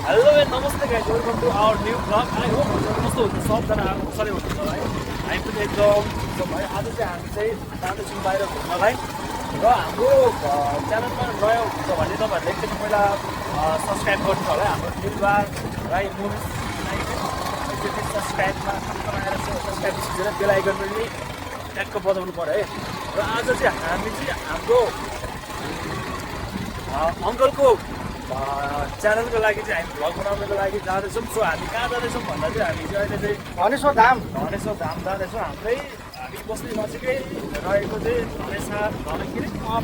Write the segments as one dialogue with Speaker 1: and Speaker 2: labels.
Speaker 1: Hello and namaste guys, welcome to our new blog. I hope कस्तो हुन्छ सबजना कसरी हुनुहुन्छ है। हामी पनि एकदम है। आज चाहिँ हामी चाहिँ जाँदैछौँ बाहिर घुम्नलाई र हाम्रो च्यानलमा नयाँ हुन्छ भने तपाईँहरूले एकचोटि पहिला सब्सक्राइब गर्नु होला। हाम्रो निर्वाह राई मुभिज एकचोटि सब्सक्राइबमा बनाएर सब्सक्राइब थिचेर बेल आइकन पनि ट्याक्क बजाउनु पऱ्यो है। र आज चाहिँ हामी चाहिँ हाम्रो अङ्कलको च्यानलको लागि चाहिँ हामी भ्लग बनाउनको लागि जाँदैछौँ। सो हामी कहाँ जाँदैछौँ भन्दा चाहिँ हामी चाहिँ अहिले चाहिँ
Speaker 2: धनेश्वर धाम
Speaker 1: जाँदैछौँ। हाम्रै हामी बस्ने नजिकै रहेको चाहिँ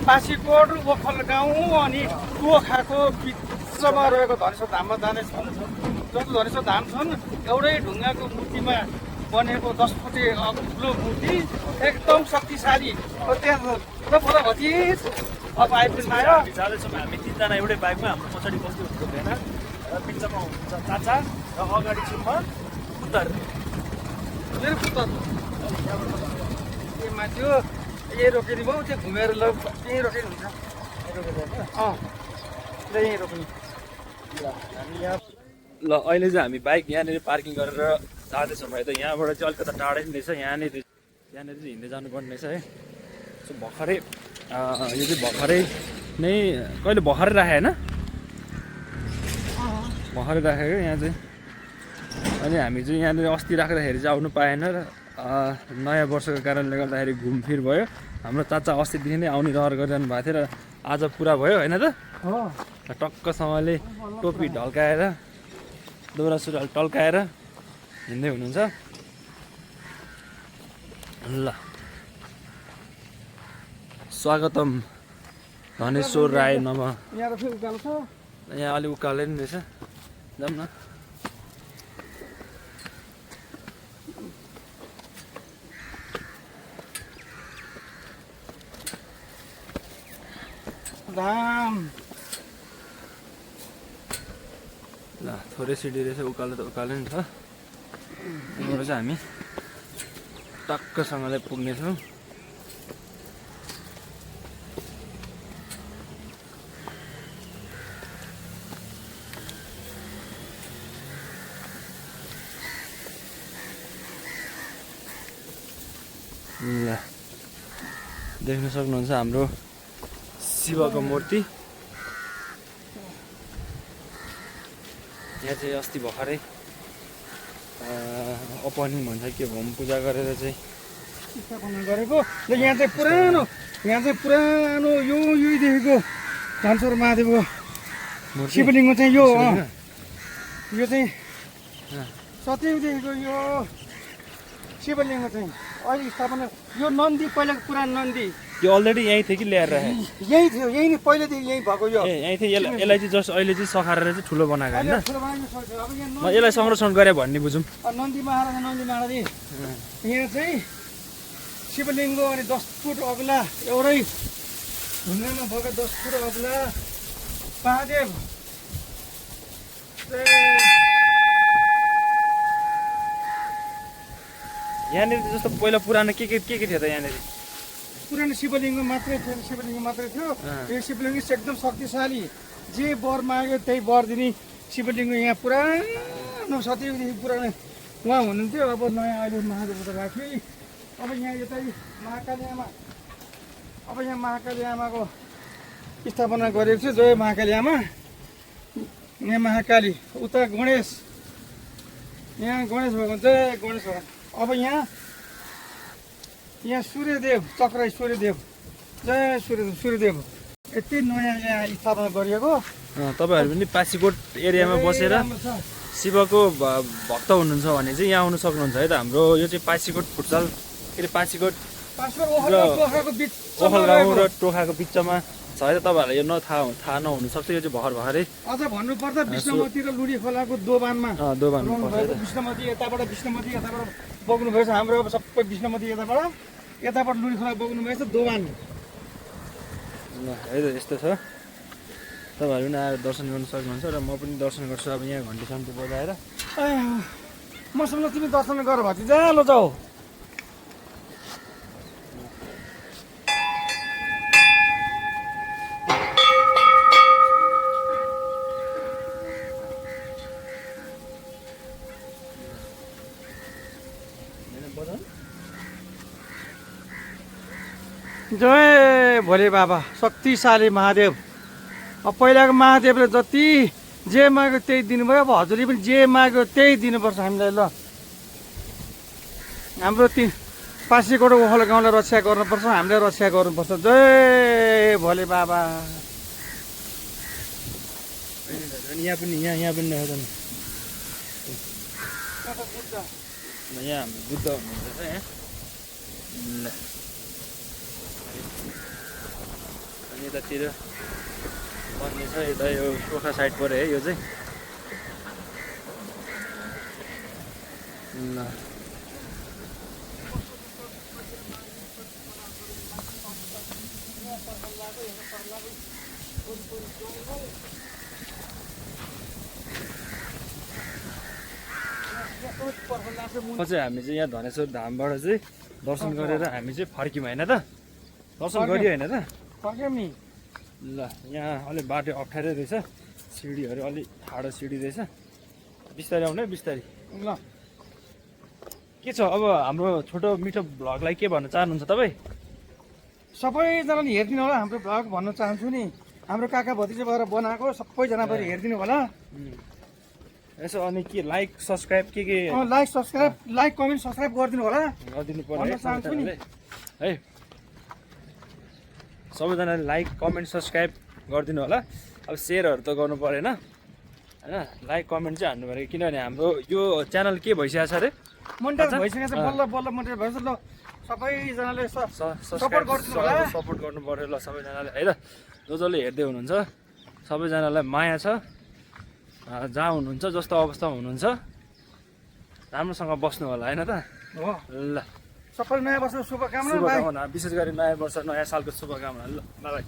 Speaker 2: पासीकोट ओखल गाउँ अनि टोखाको बिचमा रहेको धनेश्वर धाममा जानेछौँ। जस्तो धनेश्वर धाम छन् एउटै ढुङ्गाको मूर्तिमा बनेको 10 फुटे ठुलो मूर्ति एकदम शक्तिशाली। त्यहाँ अब आइपुग्नु आयो।
Speaker 1: हामी जाँदैछौँ। हामी तिनजना एउटै बाइकमा, हाम्रो पछाडि बस्दै हुनुहुँदैन र बिचमा हुनुहुन्छ चाचा र अगाडि छु म पुत्तर।
Speaker 2: मेरो पुत्तर ए मान्छे हो यही रोकिने भयो। त्यो घुमेर ल यहीँ रोकिनु हुन्छ। यहीँ रोक्ने
Speaker 1: हामी यहाँ ल अहिले चाहिँ हामी बाइक यहाँनिर पार्किङ गरेर जाँदैछौँ है। त यहाँबाट चाहिँ अलिकति टाढै नै रहेछ। यहाँनिर चाहिँ हिँड्दै जानुपर्ने रहेछ है। सो भर्खरै यो चाहिँ भर्खरै नै कहिले भर्खरै राखेँ होइन, भर्खरै राखेको यहाँ चाहिँ। अनि हामी चाहिँ यहाँनिर अस्ति राख्दाखेरि चाहिँ आउनु पाएन र नयाँ वर्षको कारणले गर्दाखेरि घुमफिर भयो। हाम्रो चाचा अस्तिदेखि नै आउने रहर गरिरहनु भएको थियो र आज पुरा भयो होइन त। टक्कसँगले टोपी ढल्काएर दौरा सुरुवाल टल्काएर हिँड्दै हुनुहुन्छ। ल स्वागतम धनेश्वर राय नम।
Speaker 2: यहाँ फेरि उकालो छ।
Speaker 1: यहाँ अलिक उकालै नि रहेछ। जाऊँ न।
Speaker 2: धाम
Speaker 1: ल थोरै सिडी रहेछ। उकालो त उकालो नि छ। यहाँबाट चाहिँ हामी टक्कसँगले पुग्नेछौँ। ल देख्न सक्नुहुन्छ हाम्रो शिवको मूर्ति। यहाँ चाहिँ अस्ति भर्खरै ओपनिङ भन्छ के होम पूजा गरेर चाहिँ
Speaker 2: स्थापना गरेको। र यहाँ चाहिँ पुरानो यहीदेखिको धनेश्वर महादेवको शिवलिङ्ग चाहिँ यो चाहिँ सत्यदेखिको यो शिवलिङ्ग चाहिँ अहिले स्थापना। यो नन्दी पहिलाको पुरानो नन्दी
Speaker 1: यो अलरेडी यहीँ थियो कि ल्याएर राखेँ?
Speaker 2: यही थियो, यही नै पहिलेदेखि यही भएको। यो
Speaker 1: यहीँ थियो। यसलाई चाहिँ जस्ट अहिले चाहिँ सखारेर चाहिँ ठुलो बनाएको होइन।
Speaker 2: अब
Speaker 1: म यसलाई संरक्षण गरेँ भन्ने बुझौँ।
Speaker 2: नन्दी महाराज यहाँ चाहिँ शिवलिङ्ग अनि 10 फुट अग्ला एउटै ढुङ्गामा भएको 10 फुट अग्ला महादेव।
Speaker 1: यहाँनिर जस्तो पहिला पुरानो के थियो त यहाँनिर?
Speaker 2: पुरानो शिवलिङ्ग मात्रै थियो। यो शिवलिङ्ग एकदम शक्तिशाली। जे वर माग्यो त्यही वर दिने शिवलिङ्ग यहाँ पुरानो सत्यदेखि पुरानो उहाँ हुनुहुन्थ्यो। अब नयाँ अहिले महादेव राख्यो। अब यहाँ यतै महाकाली आमाको स्थापना गरेको थियो। जय महाकाली आमा। यहाँ महाकाली, उता गणेश, यहाँ गणेश भगवान। जय गणेश भगवान। अब यहाँ सूर्यदेव, चक्र सूर्यदेव। जय सूर्यदेव। यति नयाँ यहाँ स्थापना गरिएको।
Speaker 1: तपाईँहरू पनि पासीकोट एरियामा बसेर शिवको भक्त हुनुहुन्छ भने चाहिँ यहाँ आउनु सक्नुहुन्छ है त। हाम्रो यो चाहिँ पासीकोट फुटसाल के अरे पासीकोट ओखल गाउँ र टोखाको बिचमा छ है त। तपाईँहरूलाई यो थाहा नहुनसक्छ। यो चाहिँ भर्खरै
Speaker 2: अझ भन्नुपर्दा विष्णुमती र लुडी खोलाको दोबानमा विष्णुमती यताबाट बग्नु भएछ। हाम्रो अब सबै विष्णुमती यताबाट लुडी खोला बग्नु भएछ दोबान।
Speaker 1: ल है त यस्तो छ। तपाईँहरू पनि आएर दर्शन गर्नु सक्नुहुन्छ र म पनि दर्शन गर्छु। अब यहाँ घन्टी सन्टी बजाएर
Speaker 2: मसँग तिमी दर्शन गर भति जालो जाऊ। जय भोले बाबा शक्तिशाली महादेव। अब पहिलाको महादेवले जति जे माग्यो त्यही दिनुभयो। अब हजुरले पनि जे माग्यो त्यही दिनुपर्छ हामीलाई ल। हाम्रो पासीकोट ओखल गाउँलाई रक्षा गर्नुपर्छ, हामीले रक्षा गर्नुपर्छ। जय भोले बाबा।
Speaker 1: यहाँ पनि यहाँ पनि देखाउँछ नि यहाँ हाम्रो बुद्ध हुनुहुन्छ यहाँ ल। अनि यतातिर भन्ने छ यता यो सोखा साइड पऱ्यो है यो चाहिँ ल। चाहिँ हामी चाहिँ यहाँ धनेश्वर धामबाट चाहिँ दर्शन गरेर हामी चाहिँ फर्क्यौँ होइन त? दर्शन गरियो होइन त?
Speaker 2: फर्क्यौँ नि।
Speaker 1: ल यहाँ अलिक बाटो अप्ठ्यारै रहेछ, सिँढीहरू अलिक ठाडो सिँढी रहेछ। बिस्तारै आउनु है बिस्तारै।
Speaker 2: ल
Speaker 1: के छ अब हाम्रो छोटो मिठो भ्लगलाई के भन्न चाहनुहुन्छ तपाईँ?
Speaker 2: सबैजनाले हेरिदिनु होला हाम्रो भ्लग भन्न चाहन्छु नि। हाम्रो काका भतिजा भएर बनाएको सबैजना भएर हेरिदिनु होला।
Speaker 1: यसो अनि के लाइक सब्सक्राइब के
Speaker 2: like subscribe like comment subscribe गरिदिनु होला
Speaker 1: गरिदिनु पर्यो
Speaker 2: भन्न चाहन्छु नि।
Speaker 1: है सबैजनाले लाइक कमेन्ट सब्सक्राइब गरिदिनु होला। अब सेयरहरू त गर्नु परेन होइन, लाइक कमेन्ट चाहिँ हान्नु पऱ्यो। किनभने हाम्रो यो च्यानल के भइसकेको छ अरे
Speaker 2: मोनिटाइज भइसकेको छ, बल्ल बल्ल मोनिटाइज भएछ। ल सबैजनाले सपोर्ट गरिदिनु होला।
Speaker 1: सपोर्ट गर्नु पऱ्यो ल सबैजनाले है त। जसले हेर्दै हुनुहुन्छ सबैजनालाई माया छ। जहाँ हुनुहुन्छ जस्तो अवस्थामा हुनुहुन्छ राम्रोसँग बस्नु होला होइन त?
Speaker 2: हो
Speaker 1: ल
Speaker 2: सबै नयाँ वर्षको शुभकामना।
Speaker 1: विशेष गरी नयाँ वर्ष नयाँ सालको शुभकामना। ल बाई।